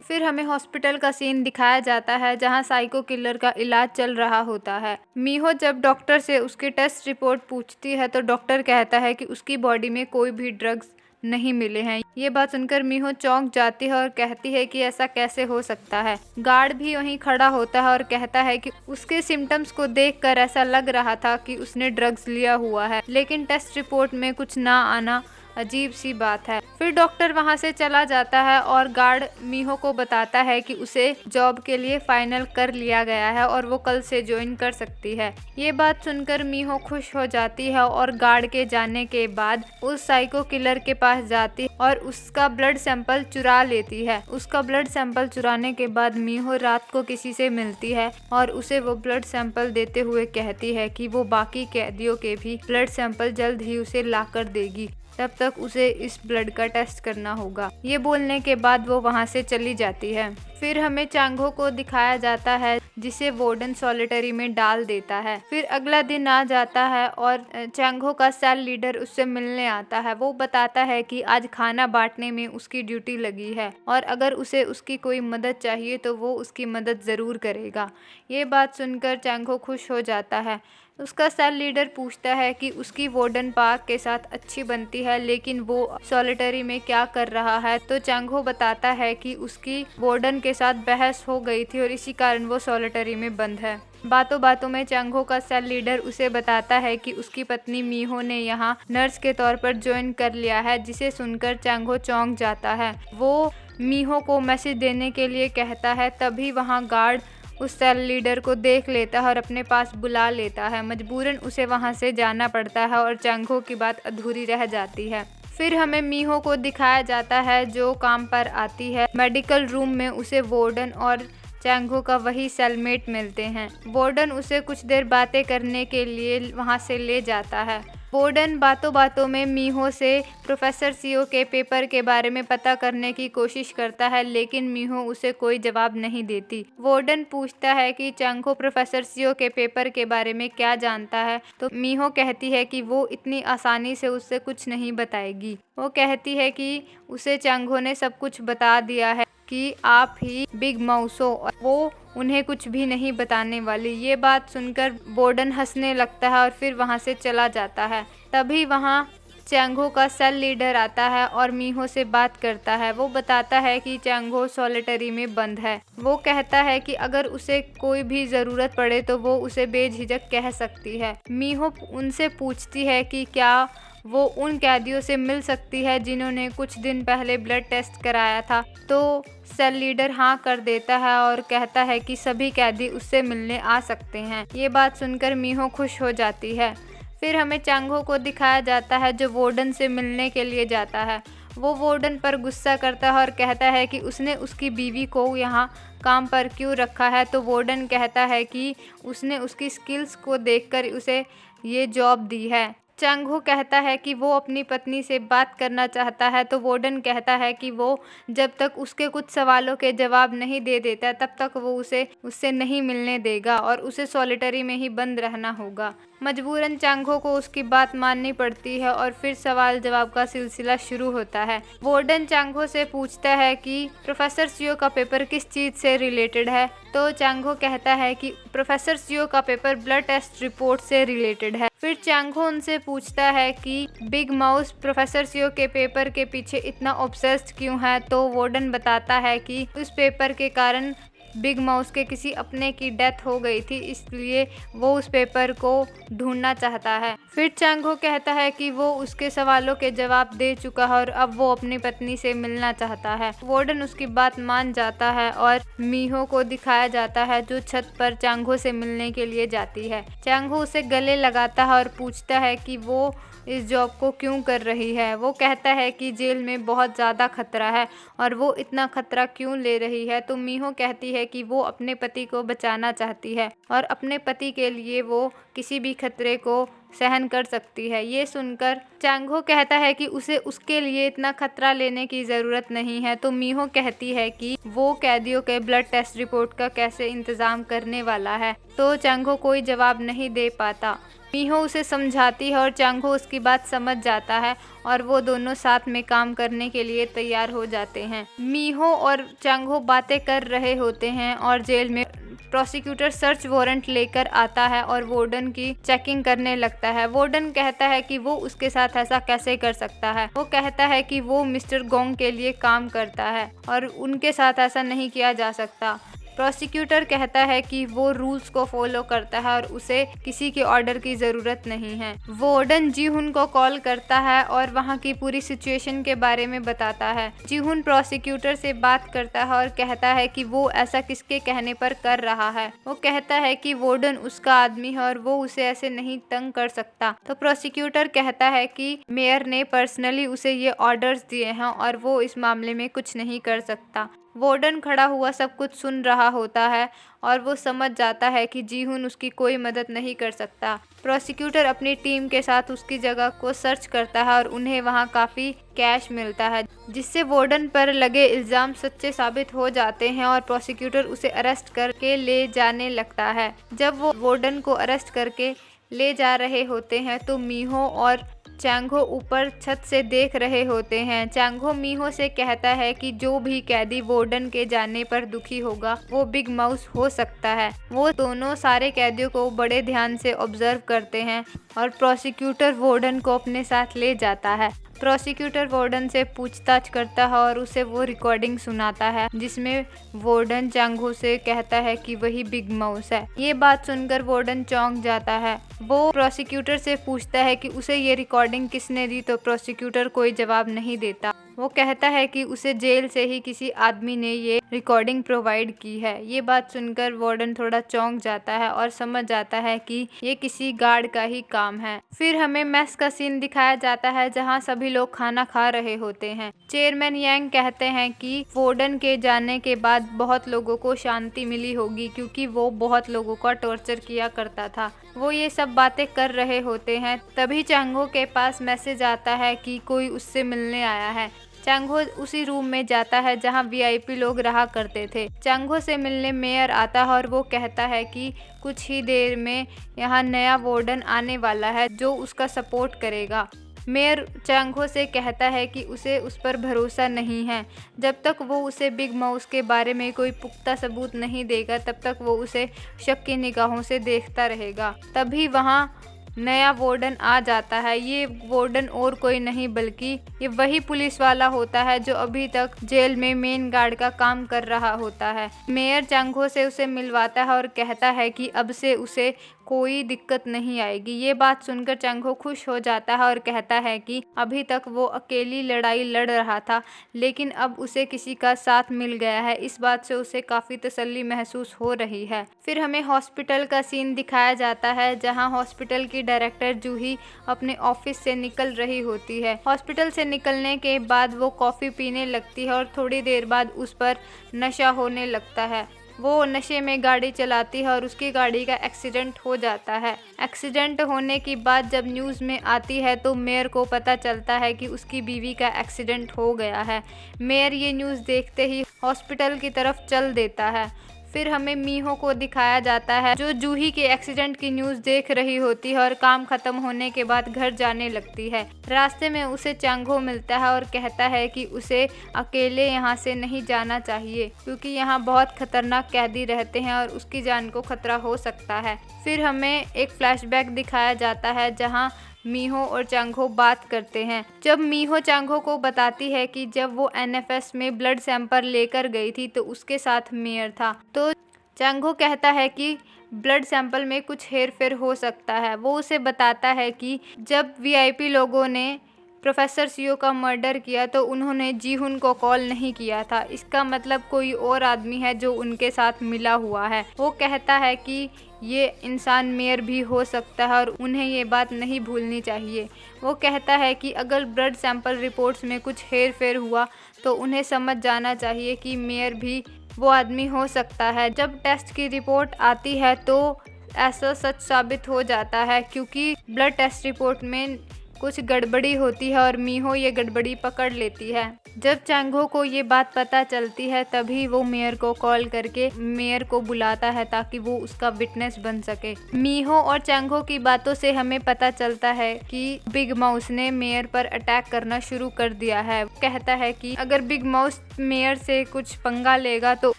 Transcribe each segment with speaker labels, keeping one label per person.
Speaker 1: फिर हमें हॉस्पिटल का सीन दिखाया जाता है जहां साइको किलर का इलाज चल रहा होता है। मीहो जब डॉक्टर से उसकी टेस्ट रिपोर्ट पूछती है तो डॉक्टर कहता है कि उसकी बॉडी में कोई भी ड्रग्स नहीं मिले हैं। ये बात सुनकर मीहो चौंक जाती है और कहती है कि ऐसा कैसे हो सकता है। गार्ड भी वहीं खड़ा होता है और कहता है कि उसके सिम्टम्स को देखकर ऐसा लग रहा था कि उसने ड्रग्स लिया हुआ है, लेकिन टेस्ट रिपोर्ट में कुछ ना आना अजीब सी बात है। फिर डॉक्टर वहां से चला जाता है और गार्ड मीहो को बताता है कि उसे जॉब के लिए फाइनल कर लिया गया है और वो कल से ज्वाइन कर सकती है। ये बात सुनकर मीहो खुश हो जाती है और गार्ड के जाने के बाद उस साइको किलर के पास जाती है और उसका ब्लड सैंपल चुरा लेती है। उसका ब्लड सैंपल चुराने के बाद मीहो रात को किसी से मिलती है और उसे वो ब्लड सैंपल देते हुए कहती है कि वो बाकी कैदियों के भी ब्लड सैंपल जल्द ही उसे ला कर देगी, तब तक उसे इस ब्लड का टेस्ट करना होगा। ये बोलने के बाद वो वहाँ से चली जाती है। फिर हमें चांगो को दिखाया जाता है जिसे वार्डन सॉलिटरी में डाल देता है। फिर अगला दिन आ जाता है और चांगो का सेल लीडर उससे मिलने आता है। वो बताता है कि आज खाना बांटने में उसकी ड्यूटी लगी है और अगर उसे उसकी कोई मदद चाहिए तो वो उसकी मदद ज़रूर करेगा। ये बात सुनकर चांगो खुश हो जाता है। उसका सेल लीडर पूछता है कि उसकी वार्डन पार्क के साथ अच्छी बनती है, लेकिन वो सॉलिटरी में क्या कर रहा है। तो चांगो बताता है कि उसकी वार्डन के साथ बहस हो गई थी और इसी कारण वो सॉलिटरी में बंद है। बातों बातों में चांगो का सेल लीडर उसे बताता है कि उसकी पत्नी मीहो ने यहाँ नर्स के तौर पर ज्वाइन कर लिया है, जिसे सुनकर चांगो चौंक जाता है। वो मीहो को मैसेज देने के लिए कहता है, तभी वहाँ गार्ड उस सेल लीडर को देख लेता है और अपने पास बुला लेता है। मजबूरन उसे वहां से जाना पड़ता है और चांगो की बात अधूरी रह जाती है। फिर हमें मीहो को दिखाया जाता है जो काम पर आती है। मेडिकल रूम में उसे वार्डन और चांगो का वही सेलमेट मिलते हैं। वार्डन उसे कुछ देर बातें करने के लिए वहां से ले जाता है। वार्डन बातों बातों में मीहो से प्रोफेसर सीओ के पेपर के बारे में पता करने की कोशिश करता है, लेकिन मीहो उसे कोई जवाब नहीं देती। वार्डन पूछता है कि चांगो प्रोफेसर सीओ के पेपर के बारे में क्या जानता है, तो मीहो कहती है कि वो इतनी आसानी से उससे कुछ नहीं बताएगी। वो कहती है कि उसे चांगो ने सब कुछ बता दिया है कि आप ही बिग माउस हो और वो उन्हें कुछ भी नहीं बताने वाली। ये बात सुनकर वार्डन हंसने लगता है और फिर वहां से चला जाता है। तभी वहां चांगो का सेल लीडर आता है और मीहो से बात करता है। वो बताता है कि चांगो सॉलिटरी में बंद है। वो कहता है कि अगर उसे कोई भी ज़रूरत पड़े तो वो उसे बेझिझक कह सकती है। मीहो उनसे पूछती है कि क्या वो उन कैदियों से मिल सकती है जिन्होंने कुछ दिन पहले ब्लड टेस्ट कराया था। तो सेल लीडर हाँ कर देता है और कहता है कि सभी कैदी उससे मिलने आ सकते हैं। ये बात सुनकर मीहो खुश हो जाती है। फिर हमें चांगो को दिखाया जाता है जो वार्डन से मिलने के लिए जाता है। वो वार्डन पर गुस्सा करता है और कहता है कि उसने उसकी बीवी को यहाँ काम पर क्यों रखा है। तो वार्डन कहता है कि उसने उसकी स्किल्स को देखकर उसे ये जॉब दी है। चांगो कहता है कि वो अपनी पत्नी से बात करना चाहता है। तो वार्डन कहता है कि वो जब तक उसके कुछ सवालों के जवाब नहीं दे देता तब तक वो उसे उससे नहीं मिलने देगा और उसे सॉलिटरी में ही बंद रहना होगा। मजबूरन चांगो को उसकी बात माननी पड़ती है और फिर सवाल जवाब का सिलसिला शुरू होता है। वार्डन चांगो से पूछता है कि प्रोफेसर सीओ का पेपर किस चीज़ से रिलेटेड है। तो चांगो कहता है कि प्रोफेसर सीओ का पेपर ब्लड टेस्ट रिपोर्ट से रिलेटेड है। फिर चांगो उनसे पूछता है कि बिग माउस प्रोफेसर सीओ के पेपर के पीछे इतना ऑब्सेस्ड क्यों है। तो वार्डन बताता है कि उस पेपर के कारण बिग माउस के किसी अपने की डेथ हो गई थी, इसलिए वो उस पेपर को ढूंढना चाहता है। फिर चांगो कहता है कि वो उसके सवालों के जवाब दे चुका है और अब वो अपनी पत्नी से मिलना चाहता है। वार्डन उसकी बात मान जाता है और मीहो को दिखाया जाता है जो छत पर चांगो से मिलने के लिए जाती है। चांगो उसे गले लगाता है और पूछता है कि वो इस जॉब को क्यों कर रही है। वो कहता है कि जेल में बहुत ज़्यादा खतरा है और वो इतना खतरा क्यों ले रही है। तो मीहो कहती है कि वो अपने पति को बचाना चाहती है और अपने पति के लिए वो किसी भी खतरे को सहन कर सकती है। ये सुनकर चांगो कहता है कि उसे उसके लिए इतना खतरा लेने की ज़रूरत नहीं है। तो मीहो कहती है कि वो कैदियों के ब्लड टेस्ट रिपोर्ट का कैसे इंतज़ाम करने वाला है। तो चांगो कोई जवाब नहीं दे पाता। मीहो उसे समझाती है और चांग हो उसकी बात समझ जाता है और वो दोनों साथ में काम करने के लिए तैयार हो जाते हैं। मीहो और चांग हो बातें कर रहे होते हैं और जेल में प्रोसिक्यूटर सर्च वारंट लेकर आता है और वार्डन की चेकिंग करने लगता है। वार्डन कहता है कि वो उसके साथ ऐसा कैसे कर सकता है। वो कहता है कि वो मिस्टर गोंग के लिए काम करता है और उनके साथ ऐसा नहीं किया जा सकता। प्रोसिक्यूटर कहता है कि वो रूल्स को फॉलो करता है और उसे किसी के ऑर्डर की ज़रूरत नहीं है। वार्डन जीहुन को कॉल करता है और वहाँ की पूरी सिचुएशन के बारे में बताता है। जीहुन प्रोसिक्यूटर से बात करता है और कहता है कि वो ऐसा किसके कहने पर कर रहा है। वो कहता है कि वार्डन उसका आदमी है और वो उसे ऐसे नहीं तंग कर सकता। तो प्रोसिक्यूटर कहता है कि मेयर ने पर्सनली उसे ये ऑर्डर्स दिए हैं और वो इस मामले में कुछ नहीं कर सकता। वार्डन खड़ा हुआ सब कुछ सुन रहा होता है और वो समझ जाता है कि जीहुन उसकी कोई मदद नहीं कर सकता। प्रोसिक्यूटर अपनी टीम के साथ उसकी जगह को सर्च करता है और उन्हें वहाँ काफ़ी कैश मिलता है, जिससे वार्डन पर लगे इल्ज़ाम सच्चे साबित हो जाते हैं और प्रोसिक्यूटर उसे अरेस्ट करके ले जाने लगता है। जब वो वार्डन को अरेस्ट करके ले जा रहे होते हैं तो मीहो और चांग हो ऊपर छत से देख रहे होते हैं। चांग हो मीहो से कहता है कि जो भी कैदी वार्डन के जाने पर दुखी होगा वो बिग माउस हो सकता है। वो दोनों सारे कैदियों को बड़े ध्यान से ऑब्जर्व करते हैं और प्रोसिक्यूटर वार्डन को अपने साथ ले जाता है। प्रोसिक्यूटर वार्डन से पूछताछ करता है और उसे वो रिकॉर्डिंग सुनाता है जिसमें वार्डन चांग हो से कहता है कि वही बिग माउस है। ये बात सुनकर वार्डन चौंक जाता है। वो प्रोसिक्यूटर से पूछता है कि उसे ये रिकॉर्डिंग किसने दी, तो प्रोसिक्यूटर कोई जवाब नहीं देता। वो कहता है कि उसे जेल से ही किसी आदमी ने ये रिकॉर्डिंग प्रोवाइड की है। ये बात सुनकर वार्डन थोड़ा चौंक जाता है और समझ जाता है कि ये किसी गार्ड का ही काम है। फिर हमें मेस का सीन दिखाया जाता है जहाँ सभी लोग खाना खा रहे होते हैं। चेयरमैन यांग कहते हैं कि वार्डन के जाने के बाद बहुत लोगों को शांति मिली होगी क्योंकि वो बहुत लोगों का टॉर्चर किया करता था। वो ये सब बातें कर रहे होते हैं तभी चांग हो के पास मैसेज आता है कि कोई उससे मिलने आया है। चांग हो उसी रूम में जाता है जहां वीआईपी लोग रहा करते थे। चांग हो से मिलने मेयर आता है और वो कहता है कि कुछ ही देर में यहाँ नया वार्डन आने वाला है जो उसका सपोर्ट करेगा। मेयर चांग हो से कहता है कि उसे उस पर भरोसा नहीं है। जब तक वो उसे बिग माउस के बारे में कोई पुख्ता सबूत नहीं देगा तब तक वो उसे शक की निगाहों से देखता रहेगा। तभी वहाँ नया वार्डन आ जाता है। ये वार्डन और कोई नहीं बल्कि ये वही पुलिस वाला होता है जो अभी तक जेल में मेन गार्ड का काम कर रहा होता है। मेयर चांग हो से उसे मिलवाता है और कहता है कि अब से उसे कोई दिक्कत नहीं आएगी। ये बात सुनकर चांग हो खुश हो जाता है और कहता है कि अभी तक वो अकेली लड़ाई लड़ रहा था लेकिन अब उसे किसी का साथ मिल गया है। इस बात से उसे काफ़ी तसल्ली महसूस हो रही है। फिर हमें हॉस्पिटल का सीन दिखाया जाता है जहां हॉस्पिटल की डायरेक्टर जूही अपने ऑफिस से निकल रही होती है। हॉस्पिटल से निकलने के बाद वो कॉफ़ी पीने लगती है और थोड़ी देर बाद उस पर नशा होने लगता है। वो नशे में गाड़ी चलाती है और उसकी गाड़ी का एक्सीडेंट हो जाता है। एक्सीडेंट होने की बात जब न्यूज़ में आती है तो मेयर को पता चलता है कि उसकी बीवी का एक्सीडेंट हो गया है। मेयर ये न्यूज़ देखते ही हॉस्पिटल की तरफ चल देता है। फिर हमें मीहो को दिखाया जाता है जो जूही के एक्सीडेंट की न्यूज़ देख रही होती है और काम खत्म होने के बाद घर जाने लगती है। रास्ते में उसे चांग हो मिलता है और कहता है कि उसे अकेले यहाँ से नहीं जाना चाहिए क्योंकि यहाँ बहुत खतरनाक कैदी रहते हैं और उसकी जान को खतरा हो सकता है। फिर हमें एक फ्लैशबैक दिखाया जाता है जहाँ मीहो और चांग हो बात करते हैं। जब मीहो चांग हो को बताती है कि जब वो एनएफएस में ब्लड सैंपल लेकर गई थी तो उसके साथ मेयर था, तो चांग हो कहता है कि ब्लड सैंपल में कुछ हेरफेर हो सकता है। वो उसे बताता है कि जब वीआईपी लोगों ने प्रोफेसर सियो का मर्डर किया तो उन्होंने जीहुन को कॉल नहीं किया था। इसका मतलब कोई और आदमी है जो उनके साथ मिला हुआ है। वो कहता है कि ये इंसान मेयर भी हो सकता है और उन्हें ये बात नहीं भूलनी चाहिए। वो कहता है कि अगर ब्लड सैंपल रिपोर्ट्स में कुछ हेर फेर हुआ तो उन्हें समझ जाना चाहिए कि मेयर भी वो आदमी हो सकता है। जब टेस्ट की रिपोर्ट आती है तो ऐसा सच साबित हो जाता है क्योंकि ब्लड टेस्ट रिपोर्ट में कुछ गड़बड़ी होती है और मीहो ये गड़बड़ी पकड़ लेती है। जब चैंग-हो को ये बात पता चलती है तभी वो मेयर को कॉल करके मेयर को बुलाता है ताकि वो उसका विटनेस बन सके। मीहो और चैंग-हो की बातों से हमें पता चलता है कि बिग माउस ने मेयर पर अटैक करना शुरू कर दिया है। कहता है कि अगर बिग माउस मेयर से कुछ पंगा लेगा तो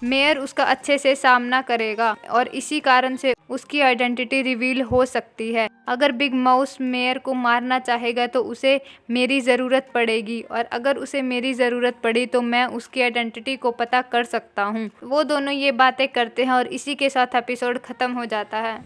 Speaker 1: मेयर उसका अच्छे से सामना करेगा और इसी कारण से उसकी आइडेंटिटी रिवील हो सकती है। अगर बिग माउस मेयर को मारना चाहेगा तो उसे मेरी ज़रूरत पड़ेगी और अगर उसे मेरी ज़रूरत पड़ी तो मैं उसकी आइडेंटिटी को पता कर सकता हूँ। वो दोनों ये बातें करते हैं और इसी के साथ एपिसोड ख़त्म हो जाता है।